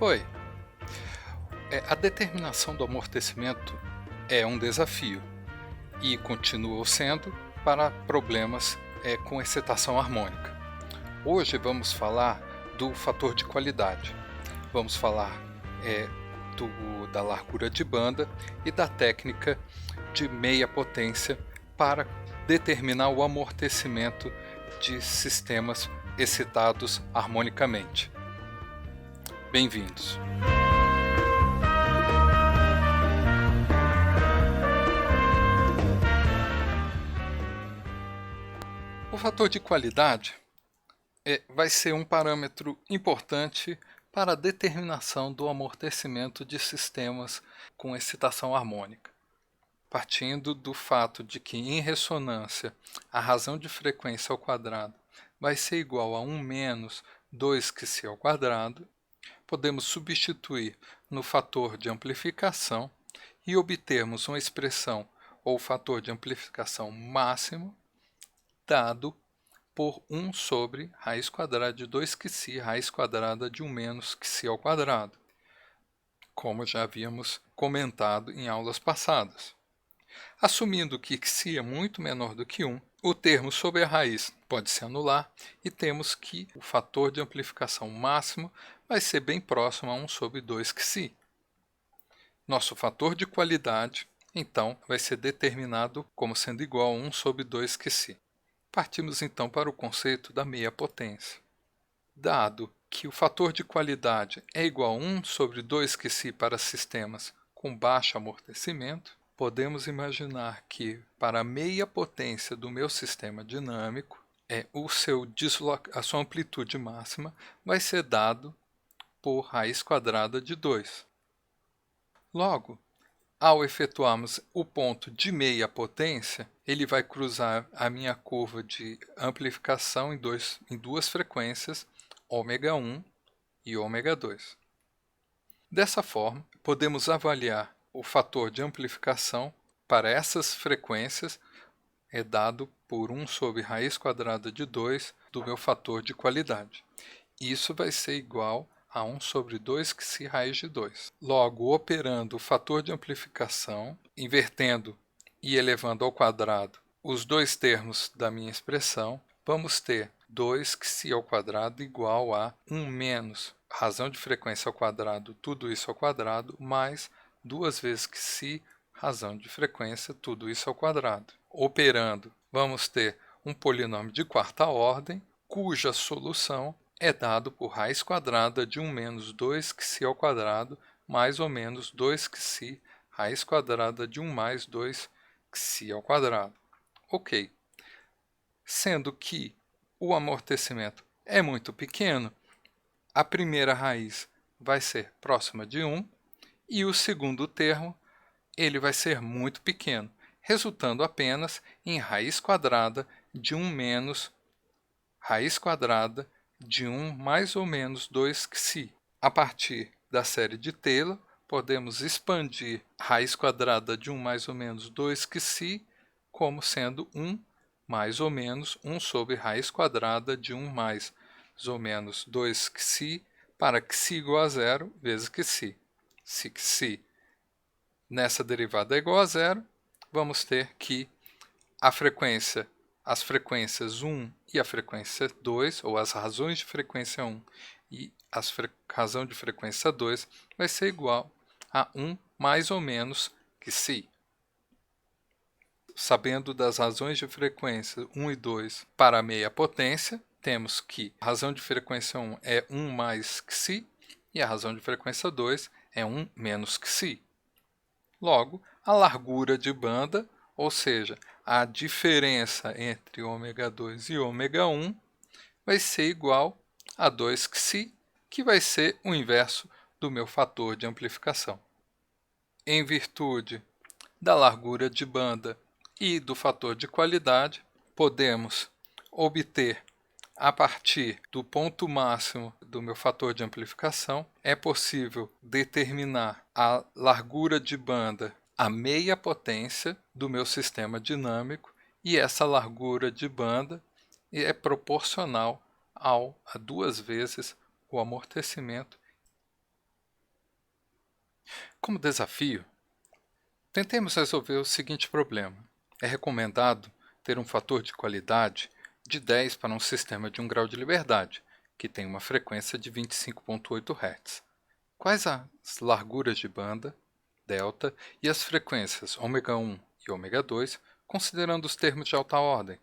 Oi. A determinação do amortecimento é um desafio e continua o sendo para problemas com excitação harmônica. Hoje vamos falar do fator de qualidade. Vamos falar da largura de banda e da técnica de meia potência para determinar o amortecimento de sistemas excitados harmonicamente. Bem-vindos! O fator de qualidade vai ser um parâmetro importante para a determinação do amortecimento de sistemas com excitação harmônica, partindo do fato de que, em ressonância, a razão de frequência ao quadrado vai ser igual a 1 menos 2qc ao quadrado, podemos substituir no fator de amplificação e obtermos uma expressão ou fator de amplificação máximo dado por 1 sobre raiz quadrada de 2qc, raiz quadrada de 1 menos qc ao quadrado, como já havíamos comentado em aulas passadas. Assumindo que qc é muito menor do que 1, o termo sobre a raiz pode se anular e temos que o fator de amplificação máximo vai ser bem próximo a 1 sobre 2qc. Nosso fator de qualidade, então, vai ser determinado como sendo igual a 1 sobre 2qc. Partimos então para o conceito da meia potência. Dado que o fator de qualidade é igual a 1 sobre 2qc para sistemas com baixo amortecimento, podemos imaginar que para a meia potência do meu sistema dinâmico, a sua amplitude máxima vai ser dado por raiz quadrada de 2. Logo, ao efetuarmos o ponto de meia potência, ele vai cruzar a minha curva de amplificação em duas frequências, ômega1 e ômega2. Dessa forma, podemos avaliar o fator de amplificação para essas frequências dado por 1 sobre raiz quadrada de 2 do meu fator de qualidade. Isso vai ser igual a 1 sobre 2qc raiz de 2. Logo, operando o fator de amplificação, invertendo e elevando ao quadrado os dois termos da minha expressão, vamos ter 2qc ao quadrado igual a 1 menos razão de frequência ao quadrado, tudo isso ao quadrado, mais 2 vezes qc, razão de frequência, tudo isso ao quadrado. Operando, vamos ter um polinômio de quarta ordem, cuja solução é dado por raiz quadrada de 1 menos 2qc ao quadrado, mais ou menos 2qc, raiz quadrada de 1 mais 2qc ao quadrado. Ok. Sendo que o amortecimento é muito pequeno, a primeira raiz vai ser próxima de 1 e o segundo termo ele vai ser muito pequeno, resultando apenas em raiz quadrada de 1 menos raiz quadrada de 1 mais ou menos 2qc. A partir da série de Taylor, podemos expandir raiz quadrada de 1 mais ou menos 2qc como sendo 1 mais ou menos 1 sobre raiz quadrada de 1 mais ou menos 2qc para qc igual a 0 vezes qc. Se qc nessa derivada é igual a 0, vamos ter que as frequências 1 e a frequência 2, ou as razões de frequência 1 e a razão de frequência 2, vai ser igual a 1 mais ou menos qc. Sabendo das razões de frequência 1 e 2 para a meia potência, temos que a razão de frequência 1 é 1 mais qc e a razão de frequência 2 é 1 menos qc. Logo, a largura de banda, ou seja, a diferença entre ômega2 e ômega1, vai ser igual a 2qc, que vai ser o inverso do meu fator de amplificação. Em virtude da largura de banda e do fator de qualidade, podemos obter, a partir do ponto máximo do meu fator de amplificação, é possível determinar a largura de banda, a meia potência do meu sistema dinâmico, e essa largura de banda é proporcional a 2 vezes o amortecimento Como desafio, tentemos resolver o seguinte problema. É recomendado ter um fator de qualidade de 10 para um sistema de 1 grau de liberdade, que tem uma frequência de 25.8 Hz. Quais as larguras de banda, delta, e as frequências ômega 1 e ômega 2, considerando os termos de alta ordem?